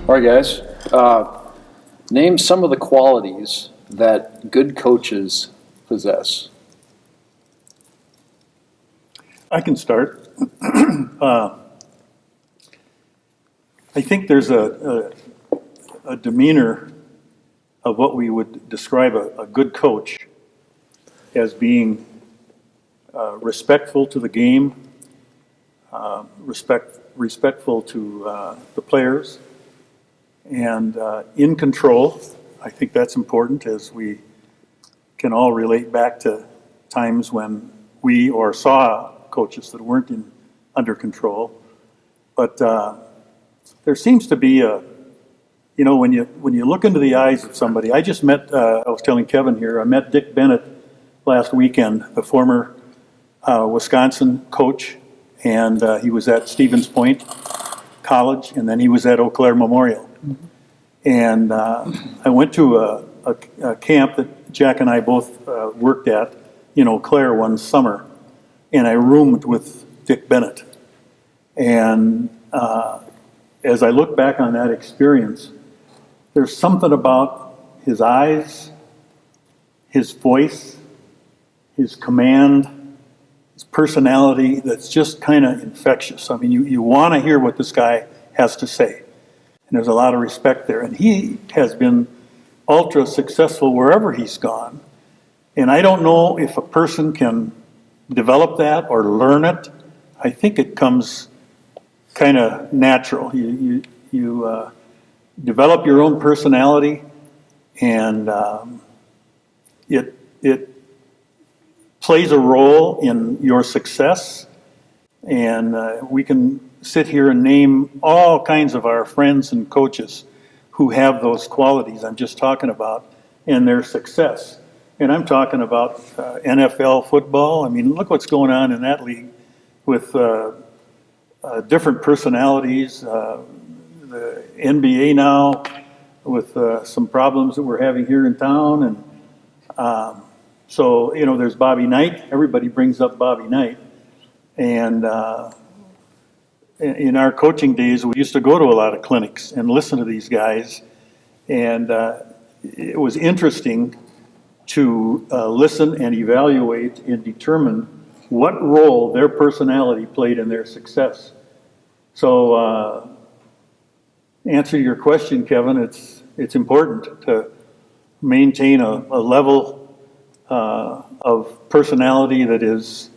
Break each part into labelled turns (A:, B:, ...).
A: All right, guys. Name some of the qualities that good coaches possess.
B: I can start. I think there's a demeanor of what we would describe a good coach as being respectful to the game, respectful to the players, and in control. I think that's important, as we can all relate back to times when we or saw coaches that weren't under control. But there seems to be when you look into the eyes of somebody. I just met, I was telling Kevin here, I met Dick Bennett last weekend, the former Wisconsin coach, and he was at Stevens Point College, and then he was at Eau Claire Memorial. Mm-hmm. And I went to a camp that Jack and I both worked at in Eau Claire one summer, and I roomed with Dick Bennett. And as I look back on that experience, there's something about his eyes, his voice, his command, his personality that's just kind of infectious. I mean, you want to hear what this guy has to say. And there's a lot of respect there. And he has been ultra successful wherever he's gone. And I don't know if a person can develop that or learn it. I think it comes kind of natural. You develop your own personality, and it plays a role in your success. And we can sit here and name all kinds of our friends and coaches who have those qualities I'm just talking about and their success. And I'm talking about NFL football. I mean, look what's going on in that league with different personalities. The NBA now with some problems that we're having here in town. And so, there's Bobby Knight. Everybody brings up Bobby Knight. And in our coaching days, we used to go to a lot of clinics and listen to these guys. And it was interesting to listen and evaluate and determine what role their personality played in their success. So, answer your question, Kevin, it's important to maintain a level of personality that is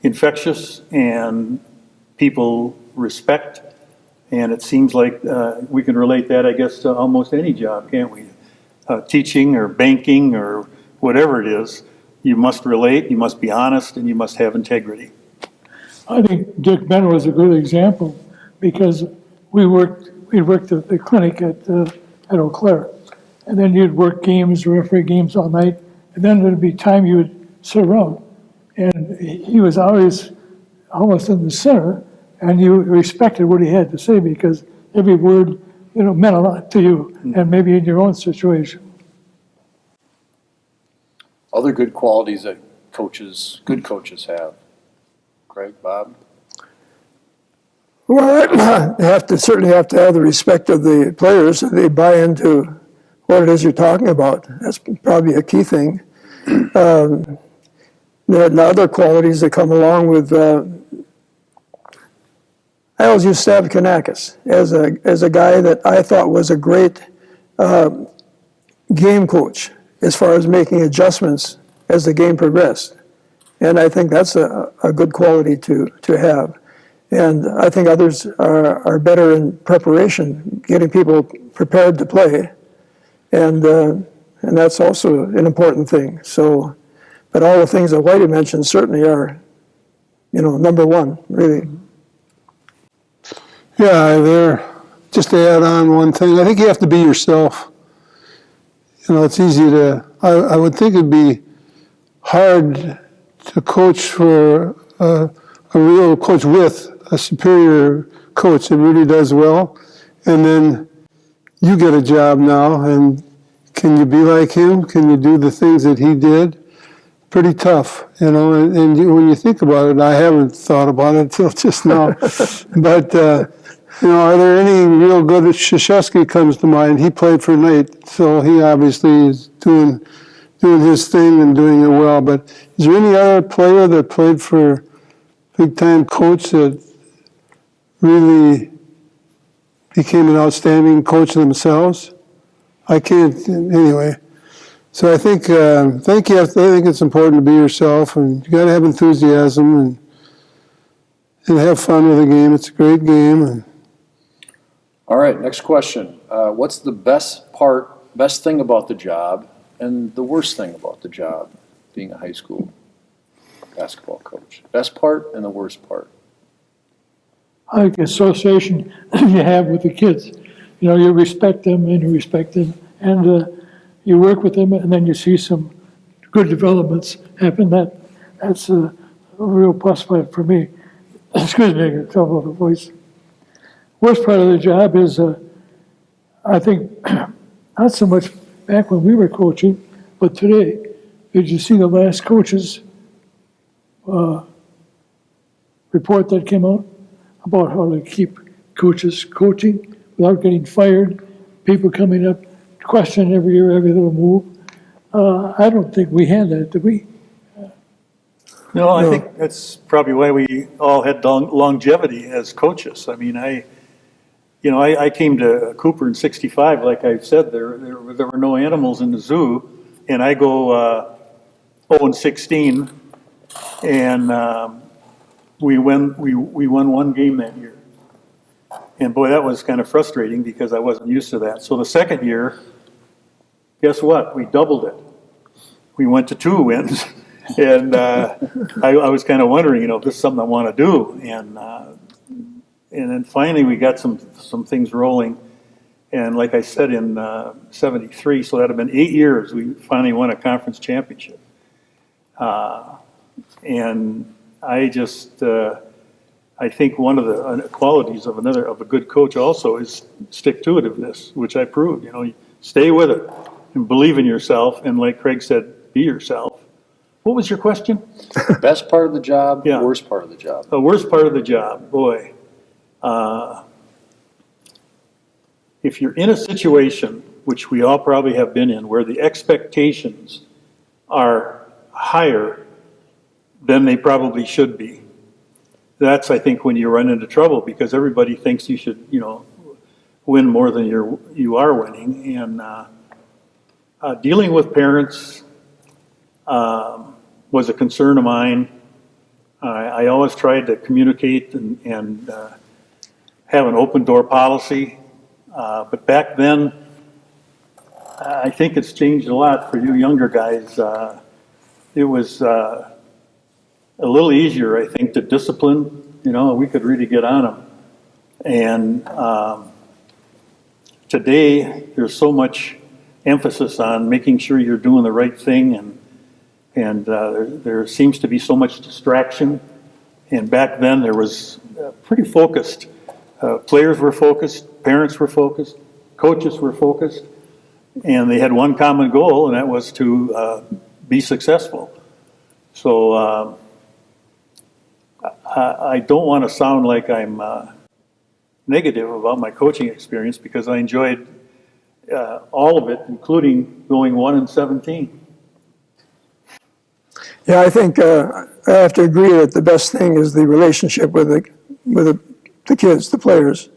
B: infectious and people respect. And it seems like we can relate that, I guess, to almost any job, can't we? Teaching or banking or whatever it is, you must relate, you must be honest, and you must have integrity.
C: I think Dick Bennett was a good example because we worked at the clinic at Eau Claire, and then you'd work games, referee games all night, and then there'd be time you would sit around, and he was always almost in the center, and you respected what he had to say because every word, meant a lot to you, and maybe in your own situation.
A: Other good qualities that good coaches have. Craig, Bob?
D: Well, they certainly have to have the respect of the players, and they buy into what it is you're talking about. That's probably a key thing. There are other qualities that come along with. I always use Stav Kanakis as a guy that I thought was a great game coach as far as making adjustments as the game progressed, and I think that's a good quality to have. And I think others are better in preparation, getting people prepared to play, and that's also an important thing. So, but all the things that Whitey mentioned certainly are, number one, really.
E: Yeah, just to add on one thing, I think you have to be yourself. It's easy to, I would think it'd be hard to coach for a real coach with a superior coach that really does well, and then you get a job now, and can you be like him? Can you do the things that he did? Pretty tough, and when you think about it, I haven't thought about it until just now, but You know, are there any real good? Krzyzewski comes to mind. He played for Knight, so he obviously is doing his thing and doing it well. But is there any other player that played for big-time coach that really became an outstanding coach themselves? I can't, anyway. So I think I think it's important to be yourself, and you got to have enthusiasm and have fun with the game. It's a great game. And
A: All right, next question. What's the best thing about the job and the worst thing about the job being a high school basketball coach? Best part and the worst part.
C: I like the association you have with the kids. You know, you respect them and you respect them, and you work with them, and then you see some good developments happen. That's a real plus point for me. Excuse me, I got trouble with the voice. Worst part of the job is, I think, not so much back when we were coaching, but today. Did you see the last coaches report that came out about how to keep coaches coaching without getting fired? People coming up questioning every little move. I don't think we had that, did we?
B: No, I think that's probably why we all had longevity as coaches. I mean, I came to Cooper in '65, like I said, there were no animals in the zoo, and I go 0-16, and we won one game that year. And boy, that was kind of frustrating because I wasn't used to that. So the second year, guess what? We doubled it. We went to 2 wins. And I was kind of wondering, if this is something I want to do. And then finally we got some things rolling. And like I said, in '73, so that had been 8 years, we finally won a conference championship. And I just, I think one of the qualities of a good coach also is stick-to-itiveness, which I proved. You stay with it and believe in yourself. And like Craig said, be yourself. What was your question?
A: Best part of the job,
B: Yeah.
A: worst part of the job.
B: The worst part of the job, boy. If you're in a situation, which we all probably have been in, where the expectations are higher than they probably should be, that's, I think, when you run into trouble, because everybody thinks you should, win more than you are winning. And dealing with parents was a concern of mine. I always tried to communicate and have an open door policy. But back then, I think it's changed a lot for you younger guys. It was a little easier, I think, to discipline. We could really get on them. And today, there's so much emphasis on making sure you're doing the right thing, and there seems to be so much distraction. And back then, there was pretty focused. Players were focused, parents were focused, coaches were focused, and they had one common goal, and that was to be successful. So I don't want to sound like I'm negative about my coaching experience, because I enjoyed all of it, including going 1-17.
D: Yeah, I think I have to agree that the best thing is the relationship with the kids, the players.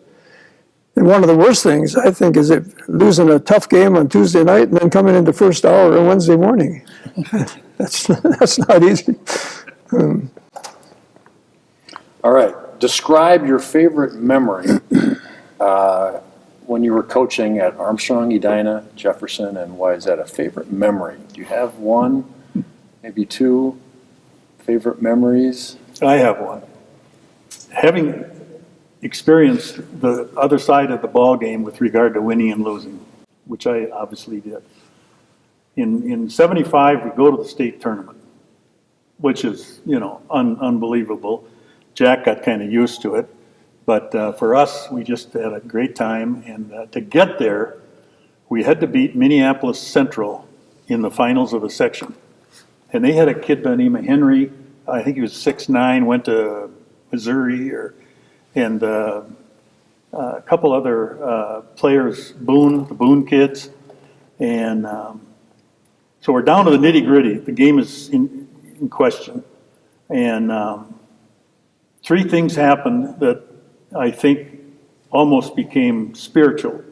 D: And one of the worst things, I think, is losing a tough game on Tuesday night and then coming into first hour on Wednesday morning. That's not easy.
A: All right, describe your favorite memory when you were coaching at Armstrong, Edina, Jefferson, and why is that a favorite memory? Do you have one, maybe two favorite memories?
B: I have one. Having experienced the other side of the ball game with regard to winning and losing, which I obviously did. In '75, we go to the state tournament, which is, unbelievable. Jack got kind of used to it, but for us, we just had a great time. And to get there, we had to beat Minneapolis Central in the finals of the section. And they had a kid by the name of Henry. I think he was 6'9", went to Missouri, and a couple other players, the Boone kids. And so we're down to the nitty gritty. The game is in question. And three things happened that I think almost became spiritual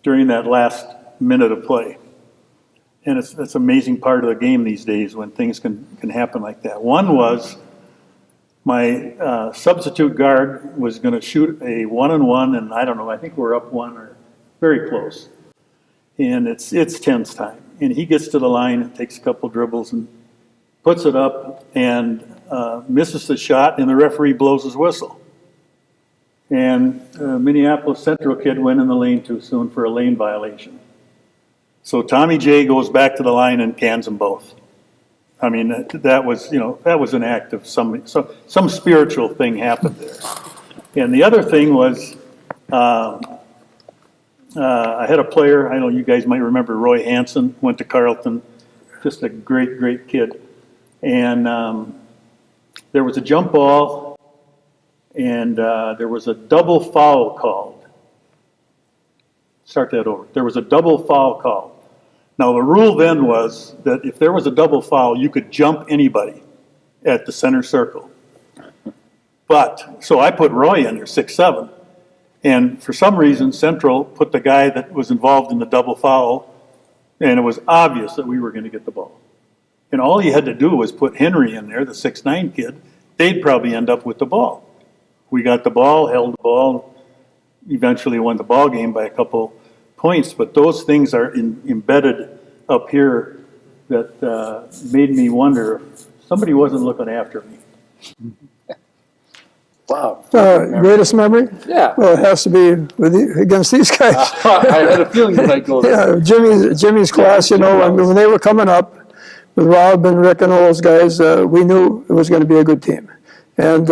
B: during that last minute of play. And it's an amazing part of the game these days when things can happen like that. One was my substitute guard was going to shoot a 1-on-1, and I don't know, I think we're up one or very close. And it's tense time. And he gets to the line and takes a couple dribbles and puts it up and misses the shot, and the referee blows his whistle. And Minneapolis Central kid went in the lane too soon for a lane violation. So Tommy J goes back to the line and cans them both. I mean, that was an act of some spiritual thing happened there. And the other thing was, I had a player, I know you guys might remember Roy Hansen, went to Carleton, just a great, great kid. And there was a jump ball, and there was a double foul called. Start that over. There was a double foul called. Now, the rule then was that if there was a double foul, you could jump anybody at the center circle. But, so I put Roy in there, 6'7". And for some reason, Central put the guy that was involved in the double foul, and it was obvious that we were going to get the ball. And all you had to do was put Henry in there, the 6'9" kid. They'd probably end up with the ball. We got the ball, held the ball, eventually won the ball game by a couple points. But those things are embedded up here that made me wonder if somebody wasn't looking after me.
A: Wow.
D: Greatest memory?
A: Yeah.
D: Well, it has to be against these guys.
A: I had a feeling you might go there.
D: Yeah, Jimmy's class, I mean, when they were coming up with Rob and Rick and all those guys, we knew it was going to be a good team. And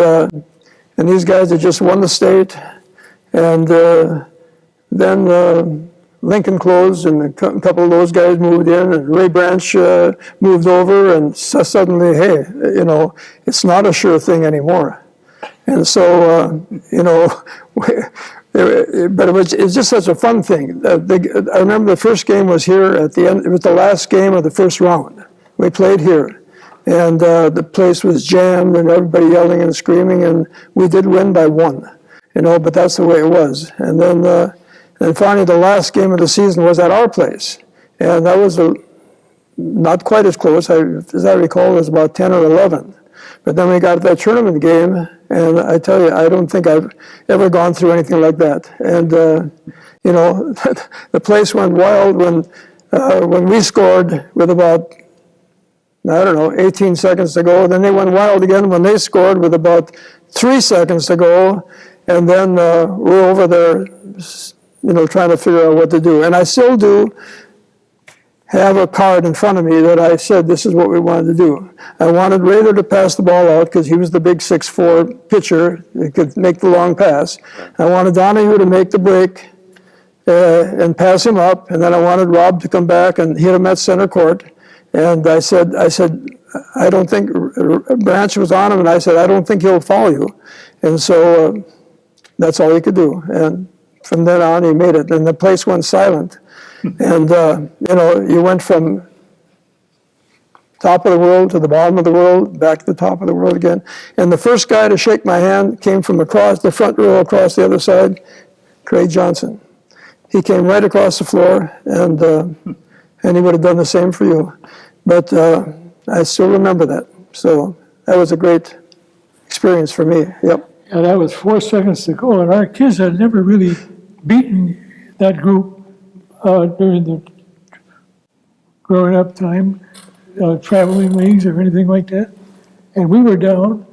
D: these guys had just won the state, and then Lincoln closed, and a couple of those guys moved in, and Ray Branch moved over, and suddenly, hey, it's not a sure thing anymore. And so, but it's just such a fun thing. I remember the first game was here at the end. It was the last game of the first round. We played here, and the place was jammed, and everybody yelling and screaming, and we did win by 1, but that's the way it was. And then, and finally, the last game of the season was at our place, and that was not quite as close. As I recall, it was about 10 or 11. But then we got that tournament game, and I tell you, I don't think I've ever gone through anything like that. And the place went wild when we scored with about 18 seconds to go. Then they went wild again when they scored with about 3 seconds to go, and then we're over there, trying to figure out what to do. And I still do have a card in front of me that I said this is what we wanted to do. I wanted Rather to pass the ball out because he was the big 6'4" pitcher that could make the long pass. I wanted Donahue to make the break and pass him up, and then I wanted Rob to come back and hit him at center court. And I said, I don't think Branch was on him, and I said, I don't think he'll foul you. And so that's all he could do. And from then on, he made it, and the place went silent. And, you went from top of the world to the bottom of the world, back to the top of the world again. And the first guy to shake my hand came from across the front row, across the other side, Craig Johnson. He came right across the floor, and he would have done the same for you. But I still remember that. So that was a great experience for me, yep.
C: Yeah, that was 4 seconds to go, and our kids had never really beaten that group during the growing up time, traveling leagues or anything like that. And we were down.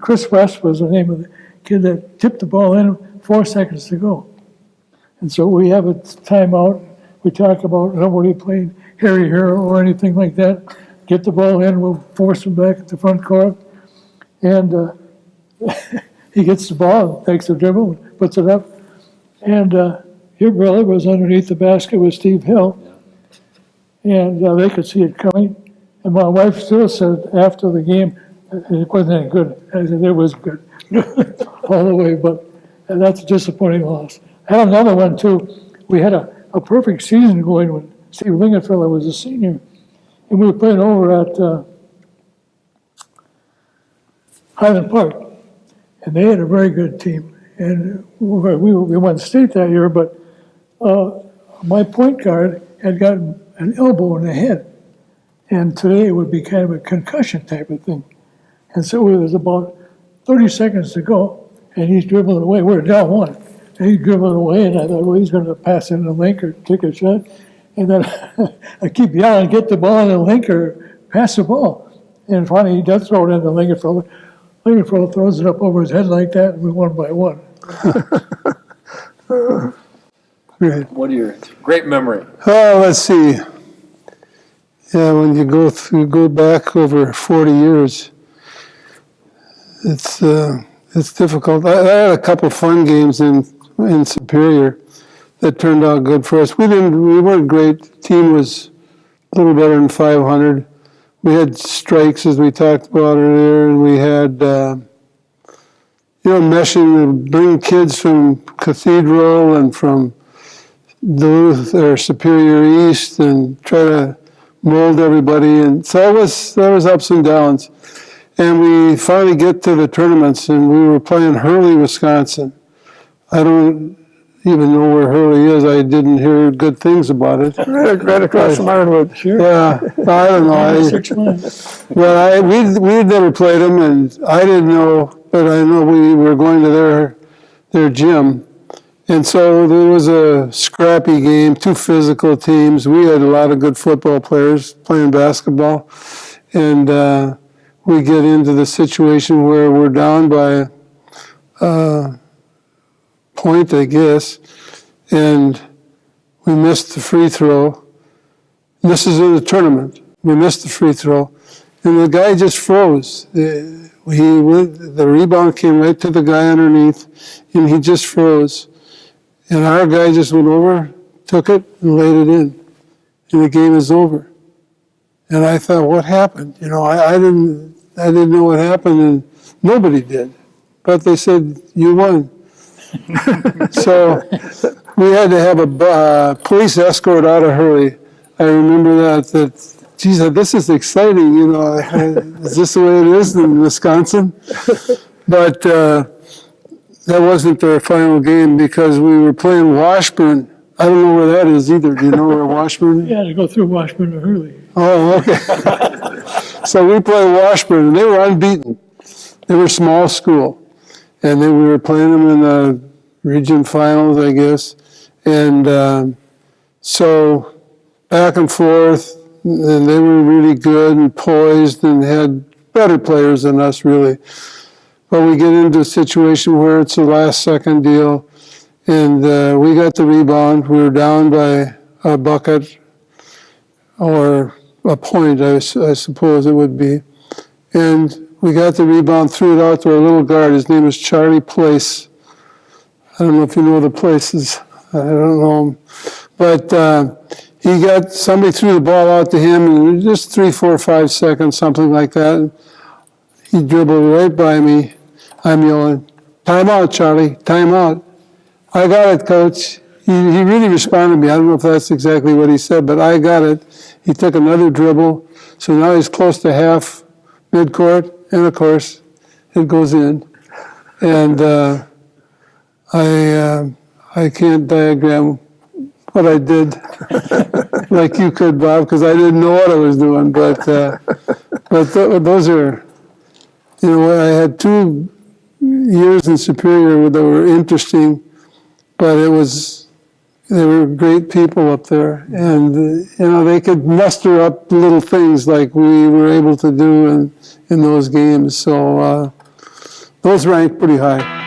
C: Chris West was the name of the kid that tipped the ball in 4 seconds to go. And so we have a timeout. We talk about nobody playing Harry Hero or anything like that. Get the ball in, we'll force him back at the front court. And he gets the ball, takes the dribble, puts it up. And your brother was underneath the basket with Steve Hill. And they could see it coming. And my wife still said after the game, it wasn't any good. I said, it was good all the way. But and that's a disappointing loss. I had another one too. We had a perfect season going when Steve Lingenfeller was a senior, and we were playing over at Highland Park, and they had a very good team. And we won state that year, but my point guard had gotten an elbow in the head, and today it would be kind of a concussion type of thing. And so it was about 30 seconds to go, and he's dribbling away. We're down one, and he's dribbling away, and I thought, well, he's going to pass in the link or take a shot. And then I keep yelling, get the ball in the link or pass the ball. And finally, he does throw it in the Lingenfeller. Lingenfeller throws it up over his head like that, and we won by one.
E: Great.
A: What are your, great memory.
E: Oh, let's see. Yeah, when you go back over 40 years, it's difficult. I had a couple fun games in Superior that turned out good for us. We weren't great. Team was a little better than 500. We had strikes, as we talked about earlier, and we had, meshing and bring kids from Cathedral and from Duluth or Superior East and try to mold everybody. And so that was ups and downs. And we finally get to the tournaments, and we were playing Hurley, Wisconsin. I don't even know where Hurley is. I didn't hear good things about it.
D: Right across from Ironwood.
C: Sure.
E: Yeah, I don't know.
C: 6 months.
E: Well, we'd never played them, and I didn't know, but I know we were going to their gym. And so there was a scrappy game, two physical teams. We had a lot of good football players playing basketball. And we get into the situation where we're down by a point, I guess, and we missed the free throw. This is in the tournament. We missed the free throw, and the guy just froze. The rebound came right to the guy underneath, and he just froze. And our guy just went over, took it, and laid it in, and the game is over. And I thought, what happened? I didn't know what happened, and nobody did. But they said, you won. So we had to have a police escort out of Hurley. I remember that, geez, this is exciting, is this the way it is in Wisconsin? But that wasn't their final game because we were playing Washburn. I don't know where that is either. Do you know where Washburn is?
C: Yeah, to go through Washburn to Hurley.
E: Oh, okay. So we played Washburn, and they were unbeaten. They were a small school, and then we were playing them in the region finals, I guess. And so back and forth, and they were really good and poised and had better players than us, really. But we get into a situation where it's a last-second deal, and we got the rebound. We were down by a bucket or a point, I suppose it would be. And we got the rebound, threw it out to our little guard. His name was Charlie Place. I don't know if you know the Places. I don't know him. But somebody threw the ball out to him, and just 3, 4, 5 seconds, something like that. He dribbled right by me. I'm yelling, time out, Charlie, time out. I got it, coach. He really responded to me. I don't know if that's exactly what he said, but I got it. He took another dribble. So now he's close to half midcourt, and of course, it goes in. And I can't diagram what I did like you could, Bob, because I didn't know what I was doing. But those are, I had 2 years in Superior that were interesting, but they were great people up there, and they could muster up little things like we were able to do in those games. So those ranked pretty high.